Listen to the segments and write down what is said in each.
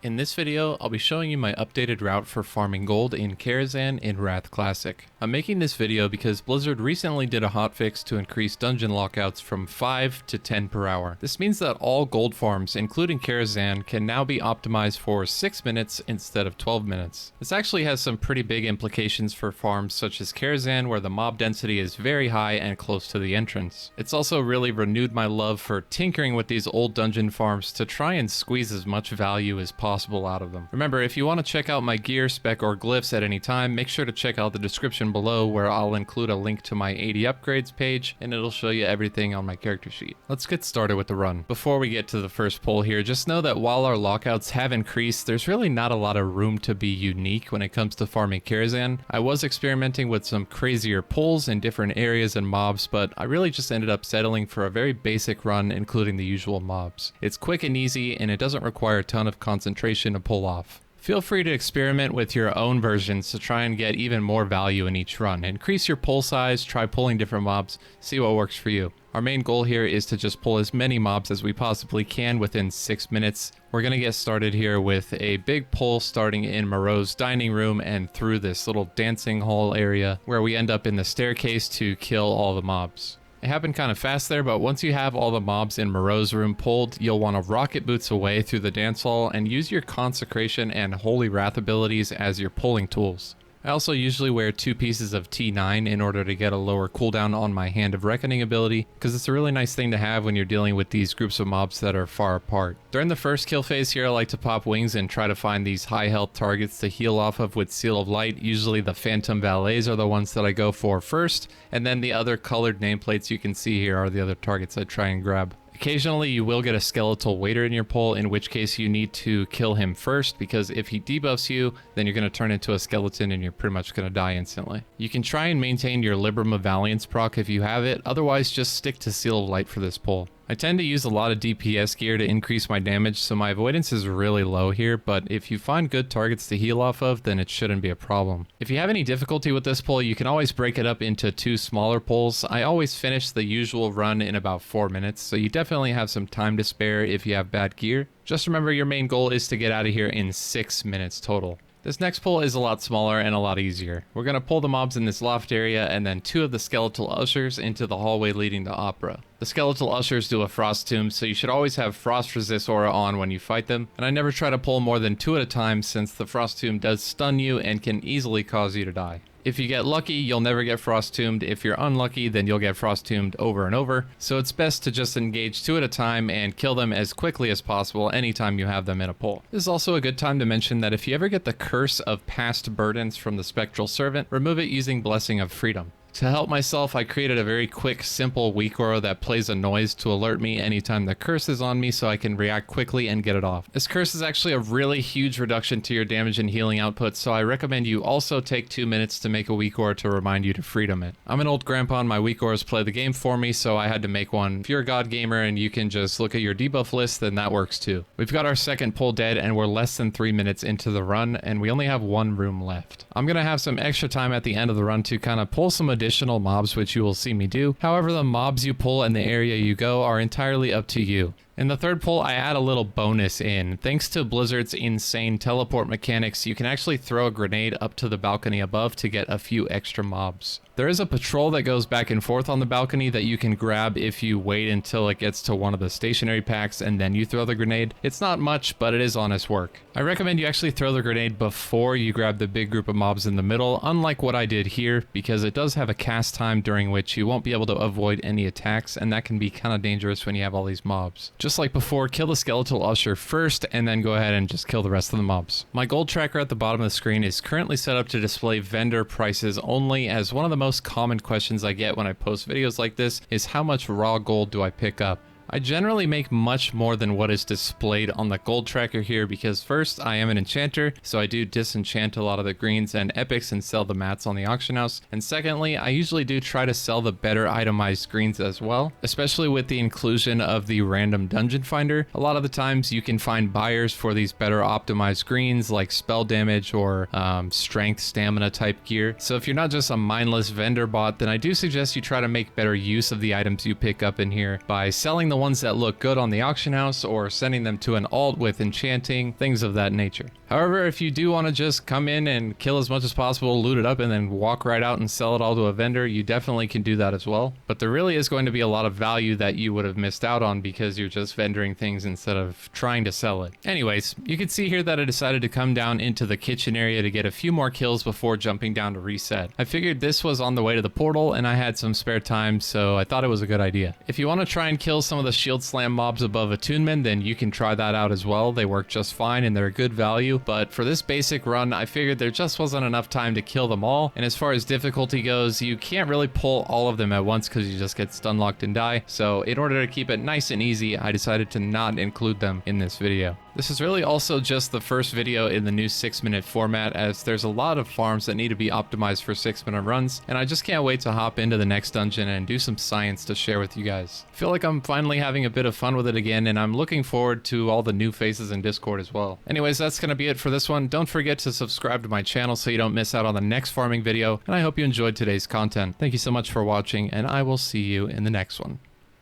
In this video, I'll be showing you my updated route for farming gold in Karazhan in Wrath Classic. I'm making this video because Blizzard recently did a hotfix to increase dungeon lockouts from 5 to 10 per hour. This means that all gold farms, including Karazhan, can now be optimized for 6 minutes instead of 12 minutes. This actually has some pretty big implications for farms such as Karazhan, where the mob density is very high and close to the entrance. It's also really renewed my love for tinkering with these old dungeon farms to try and squeeze as much value as possible out of them. Remember, if you want to check out my gear, spec, or glyphs at any time, make sure to check out the description below where I'll include a link to my 80 upgrades page and it'll show you everything on my character sheet. Let's get started with the run. Before we get to the first pull here, just know that while our lockouts have increased, there's really not a lot of room to be unique when it comes to farming Karazhan. I was experimenting with some crazier pulls in different areas and mobs, but I really just ended up settling for a very basic run including the usual mobs. It's quick and easy and it doesn't require a ton of concentration to pull off. Feel free to experiment with your own versions to try and get even more value in each run. Increase your pull size, try pulling different mobs, see what works for you. Our main goal here is to just pull as many mobs as we possibly can within 6 minutes. We're going to get started here with a big pull starting in Moreau's dining room and through this little dancing hall area where we end up in the staircase to kill all the mobs. It happened kind of fast there, but once you have all the mobs in Moreau's room pulled, you'll want to rocket boots away through the dance hall and use your Consecration and Holy Wrath abilities as your pulling tools. I also usually wear 2 pieces of T9 in order to get a lower cooldown on my Hand of Reckoning ability, because it's a really nice thing to have when you're dealing with these groups of mobs that are far apart. During the first kill phase here, I like to pop wings and try to find these high health targets to heal off of with Seal of Light. Usually the Phantom Valets are the ones that I go for first, and then the other colored nameplates you can see here are the other targets I try and grab. Occasionally you will get a skeletal waiter in your pull, in which case you need to kill him first, because if he debuffs you, then you're going to turn into a skeleton and you're pretty much going to die instantly. You can try and maintain your Libram of Valiance proc if you have it, otherwise just stick to Seal of Light for this pull. I tend to use a lot of DPS gear to increase my damage, so my avoidance is really low here, but if you find good targets to heal off of, then it shouldn't be a problem. If you have any difficulty with this pull, you can always break it up into 2 smaller pulls. I always finish the usual run in about 4 minutes, so you definitely have some time to spare if you have bad gear. Just remember your main goal is to get out of here in 6 minutes total. This next pull is a lot smaller and a lot easier. We're going to pull the mobs in this loft area and then 2 of the skeletal ushers into the hallway leading to Opera. The skeletal ushers do a frost tomb, so you should always have frost resist aura on when you fight them, and I never try to pull more than 2 at a time since the frost tomb does stun you and can easily cause you to die. If you get lucky, you'll never get frost tombed. If you're unlucky, then you'll get frost tombed over and over. So it's best to just engage 2 at a time and kill them as quickly as possible anytime you have them in a pull. This is also a good time to mention that if you ever get the curse of past burdens from the Spectral Servant, remove it using Blessing of Freedom. To help myself, I created a very quick, simple weak aura that plays a noise to alert me anytime the curse is on me so I can react quickly and get it off. This curse is actually a really huge reduction to your damage and healing output, so I recommend you also take 2 minutes to make a weak aura to remind you to freedom it. I'm an old grandpa and my weak auras play the game for me, so I had to make one. If you're a god gamer and you can just look at your debuff list, then that works too. We've got our second pull dead and we're less than 3 minutes into the run and we only have 1 room left. I'm gonna have some extra time at the end of the run to kind of pull some additional mobs, which you will see me do. However, the mobs you pull and the area you go are entirely up to you. In the third pull, I add a little bonus in. Thanks to Blizzard's insane teleport mechanics, you can actually throw a grenade up to the balcony above to get a few extra mobs. There is a patrol that goes back and forth on the balcony that you can grab if you wait until it gets to one of the stationary packs and then you throw the grenade. It's not much, but it is honest work. I recommend you actually throw the grenade before you grab the big group of mobs in the middle, unlike what I did here, because it does have a cast time during which you won't be able to avoid any attacks, and that can be kind of dangerous when you have all these mobs. Just like before, kill the skeletal usher first and then go ahead and just kill the rest of the mobs. My gold tracker at the bottom of the screen is currently set up to display vendor prices only, as one of the most common questions I get when I post videos like this is how much raw gold do I pick up? I generally make much more than what is displayed on the gold tracker here because first, I am an enchanter, so I do disenchant a lot of the greens and epics and sell the mats on the auction house. And secondly, I usually do try to sell the better itemized greens as well, especially with the inclusion of the random dungeon finder. A lot of the times you can find buyers for these better optimized greens like spell damage or strength, stamina type gear. So if you're not just a mindless vendor bot, then I do suggest you try to make better use of the items you pick up in here by selling them the ones that look good on the auction house or sending them to an alt with enchanting, things of that nature. However, if you do want to just come in and kill as much as possible, loot it up, and then walk right out and sell it all to a vendor, you definitely can do that as well. But there really is going to be a lot of value that you would have missed out on because you're just vendoring things instead of trying to sell it. Anyways, you can see here that I decided to come down into the kitchen area to get a few more kills before jumping down to reset. I figured this was on the way to the portal and I had some spare time, so I thought it was a good idea. If you want to try and kill some of the shield slam mobs above attunement, then you can try that out as well. They work just fine and they're good value, but for this basic run, I figured there just wasn't enough time to kill them all, and as far as difficulty goes, you can't really pull all of them at once because you just get stun locked and die. So in order to keep it nice and easy, I decided to not include them in this video. This is really also just the first video in the new 6-minute format, as there's a lot of farms that need to be optimized for 6-minute runs, and I just can't wait to hop into the next dungeon and do some science to share with you guys. I feel like I'm finally having a bit of fun with it again, and I'm looking forward to all the new faces in Discord as well. Anyways, that's going to be it for this one. Don't forget to subscribe to my channel so you don't miss out on the next farming video, and I hope you enjoyed today's content. Thank you so much for watching, and I will see you in the next one.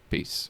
Peace.